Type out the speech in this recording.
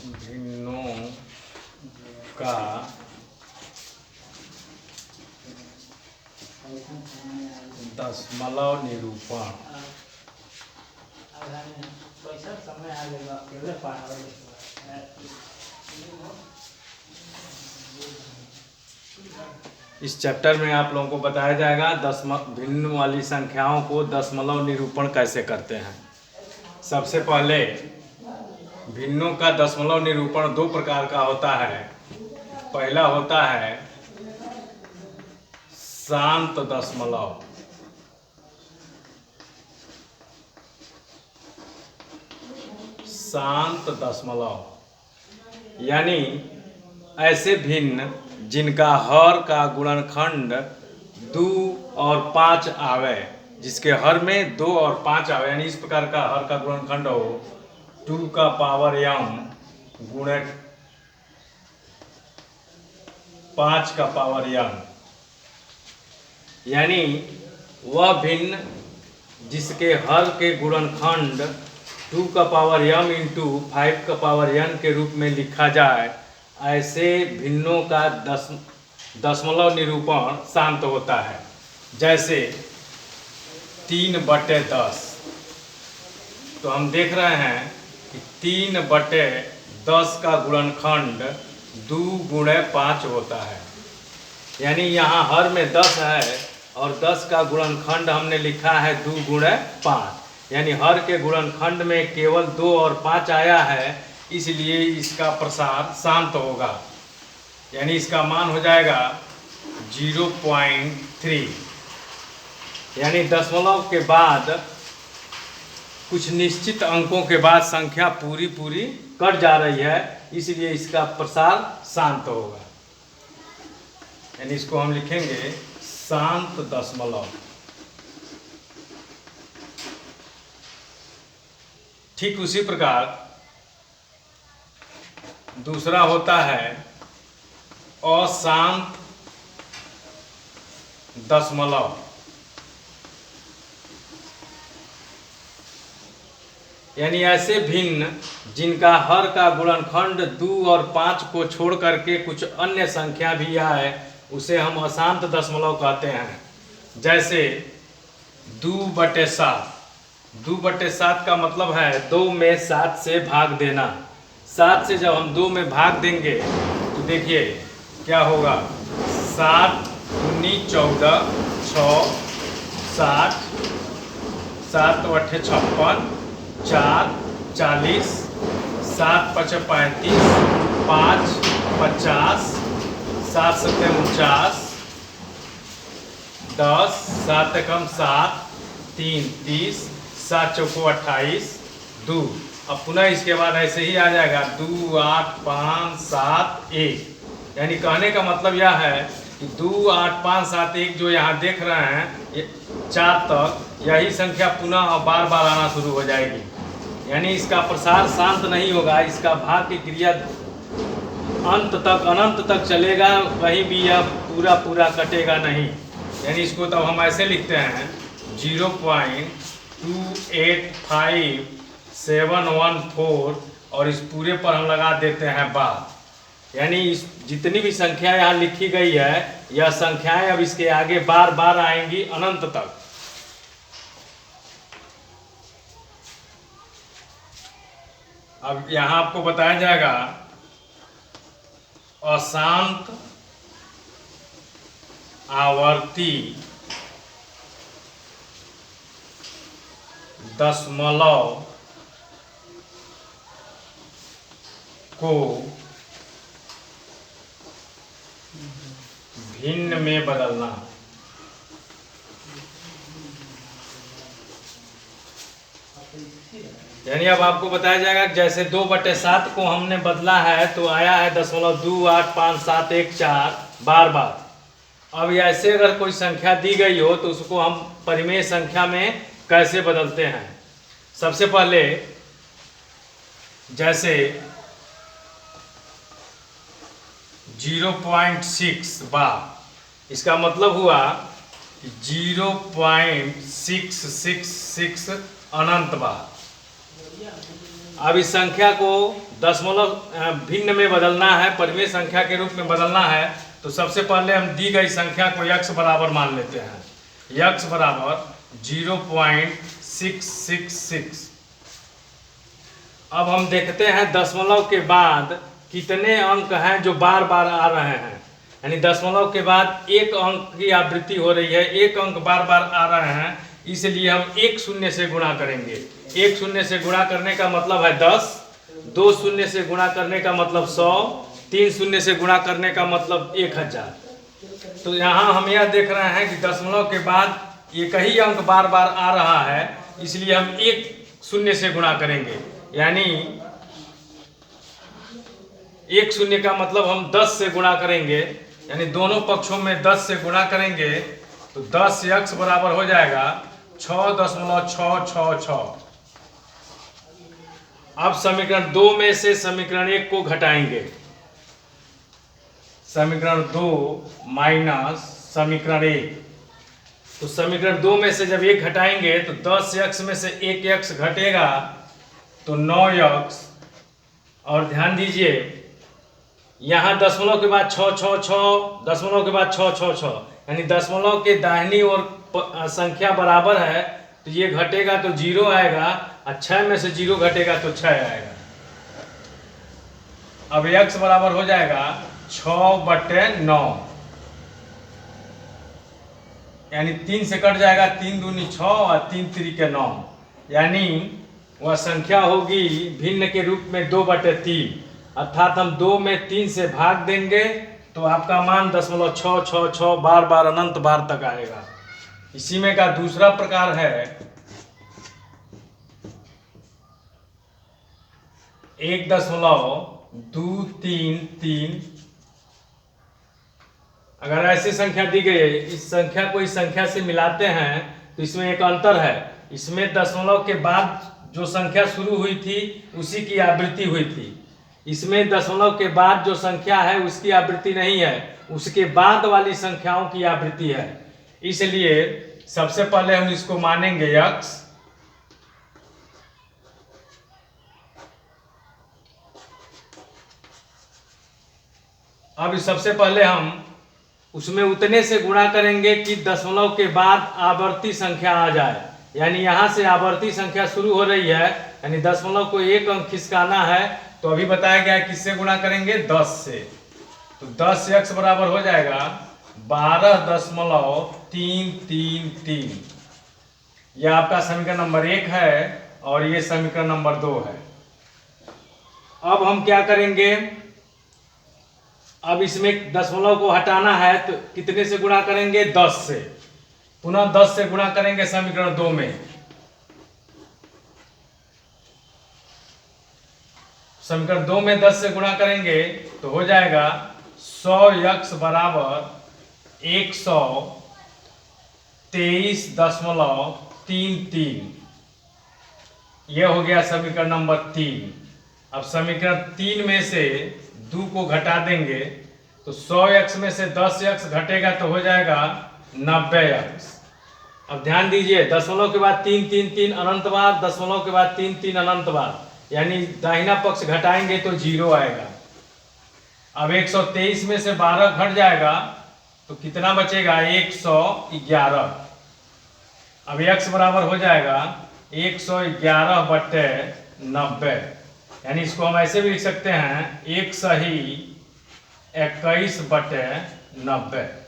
भिन्नों का दशमलव निरूपण। इस चैप्टर में आप लोगों को बताया जाएगा भिन्न वाली संख्याओं को दशमलव निरूपण कैसे करते हैं। सबसे पहले भिन्नों का दशमलव निरूपण दो प्रकार का होता है। पहला होता है शांत दशमलव। शांत दशमलव यानी ऐसे भिन्न जिनका हर का गुणनखंड 2 और 5 आवे, जिसके हर में 2 और 5 आवे, यानी इस प्रकार का हर का गुणनखंड हो 2 का पावर m गुणे 5 का पावर m, यानी वह भिन्न जिसके हर के गुणनखंड 2 का पावर m इंटू 5 का पावर n के रूप में लिखा जाए, ऐसे भिन्नों का दशमलव निरूपण शांत होता है। जैसे 3/10, तो हम देख रहे हैं कि 3/10 का गुणनखंड 2 गुणे 5 होता है, यानी यहाँ हर में 10 है और 10 का गुणनखंड हमने लिखा है 2 गुणे 5, यानी हर के गुणनखंड में केवल 2 और 5 आया है, इसलिए इसका प्रसार शांत होगा, यानी इसका मान हो जाएगा 0.3। यानी दशमलव के बाद कुछ निश्चित अंकों के बाद संख्या पूरी कट जा रही है, इसलिए इसका प्रसार शांत होगा, यानी इसको हम लिखेंगे शांत दशमलव। ठीक उसी प्रकार दूसरा होता है अशांत दशमलव। यानी ऐसे भिन्न जिनका हर का गुणनखंड 2 और 5 को छोड़ करके कुछ अन्य संख्या भी आए, उसे हम अशांत दशमलव कहते हैं। जैसे 2/7। 2/7 का मतलब है 2 में 7 से भाग देना। 7 से जब हम 2 में भाग देंगे तो देखिए क्या होगा, 7 दूनी 14, 6 60, 7 8 56, 4 40, 7 5 35, 5 50, 7 7 49, 10, 7 एकम 7, 3 30, 7 चौको 28, 2। अब पुनः इसके बाद ऐसे ही आ जाएगा 2 8 5 7 1। यानी कहने का मतलब यह है कि 2 8 5 7 1 जो यहाँ देख रहे हैं 4 तक, यही संख्या पुनः बार बार आना शुरू हो जाएगी, यानी इसका प्रसार शांत नहीं होगा, इसका भाग की क्रिया अंत तक अनंत तक चलेगा, कहीं भी यह पूरा कटेगा नहीं। यानी इसको तब हम ऐसे लिखते हैं 0.285714 और इस पूरे पर हम लगा देते हैं बार। यानी इस जितनी भी संख्या यहाँ लिखी गई है, यह संख्याएं अब इसके आगे बार बार आएंगी अनंत तक। अब यहाँ आपको बताया जाएगा अशांत आवर्ती दशमलव को भिन्न में बदलना। यानी अब आपको बताया जाएगा कि जैसे 2/7 को हमने बदला है तो आया है 0.285714 बार बार। अब ऐसे अगर कोई संख्या दी गई हो तो उसको हम परिमेय संख्या में कैसे बदलते हैं। सबसे पहले जैसे 0.6 बार, इसका मतलब हुआ 0.666 अनंत बार। अब इस संख्या को दशमलव भिन्न में बदलना है, परिमेय संख्या के रूप में बदलना है। तो सबसे पहले हम दी गई संख्या को x बराबर मान लेते हैं। x बराबर 0.666। अब हम देखते हैं दशमलव के बाद कितने अंक हैं जो बार बार आ रहे हैं। यानी दशमलव के बाद एक अंक की आवृत्ति हो रही है, एक अंक बार बार आ रहे हैं, इसलिए हम एक शून्य से गुणा करेंगे। एक शून्य से गुणा करने का मतलब है 10, दो शून्य से गुणा करने का मतलब 100, तीन शून्य से गुणा करने का मतलब 1000। तो यहाँ हम यह देख रहे हैं कि दशमलव के बाद एक ही अंक बार बार आ रहा है, इसलिए हम एक शून्य से गुणा करेंगे। यानी एक शून्य का मतलब हम 10 से गुणा करेंगे, यानी दोनों पक्षों में 10 से गुणा करेंगे तो 10x बराबर हो जाएगा 6.666। अब समीकरण 2 में से समीकरण 1 को घटाएंगे। समीकरण 2 माइनस समीकरण 1, तो समीकरण 2 में से जब 1 घटाएंगे तो 10x में से 1x घटेगा तो 9x। और ध्यान दीजिए यहाँ दशमलव के बाद 666, दशमलव के बाद 666, यानी दशमलव के दाहिनी ओर संख्या बराबर है तो ये घटेगा तो 0 आएगा, और 6 में से 0 घटेगा तो 6 आएगा। अब x बराबर हो जाएगा 6/9, यानी 3 से कट जाएगा, 3 दूनी 6 और 3 त्रिके 9, यानी वह संख्या होगी भिन्न के रूप में 2/3, अर्थात हम 2 में 3 से भाग देंगे तो आपका मान 0.666 बार बार अनंत बार तक आएगा। इसी में का दूसरा प्रकार है 1.233। अगर ऐसी संख्या दी गई है, इस संख्या को इस संख्या से मिलाते हैं तो इसमें एक अंतर है। इसमें दशमलव के बाद जो संख्या शुरू हुई थी उसी की आवृत्ति हुई थी, इसमें दशमलव के बाद जो संख्या है उसकी आवृत्ति नहीं है, उसके बाद वाली संख्याओं की आवृत्ति है। इसलिए सबसे पहले हम इसको मानेंगे x, अब सबसे पहले हम उसमें उतने से गुणा करेंगे कि दशमलव के बाद आवर्ती संख्या आ जाए। यानी यहाँ से आवर्ती संख्या शुरू हो रही है, यानी दशमलव को एक अंक खिसकाना है, तो अभी बताया गया है किससे गुणा करेंगे, 10 से। तो 10x बराबर हो जाएगा 12.333। यह आपका समीकरण नंबर 1 है और ये समीकरण नंबर 2 है। अब हम क्या करेंगे, अब इसमें दशमलव को हटाना है तो कितने से गुणा करेंगे, 10 से। पुनः 10 से गुणा करेंगे समीकरण 2 में। समीकरण 2 में 10 से गुणा करेंगे तो हो जाएगा 100x बराबर 123.33। यह हो गया समीकरण नंबर 3। अब समीकरण 3 में से 2 को घटा देंगे तो 100x में से 10x घटेगा तो हो जाएगा 90x। अब ध्यान दीजिए दशमलव के बाद 3 3 3 अनंत बार, दशमलव के बाद 3 3 अनंत बार, यानी दाहिना पक्ष घटाएंगे तो 0 आएगा। अब 123 में से 12 घट जाएगा तो कितना बचेगा, 111। अब x बराबर हो जाएगा 111/90, यानी इसको हम ऐसे भी लिख सकते हैं 1 सही 21/90।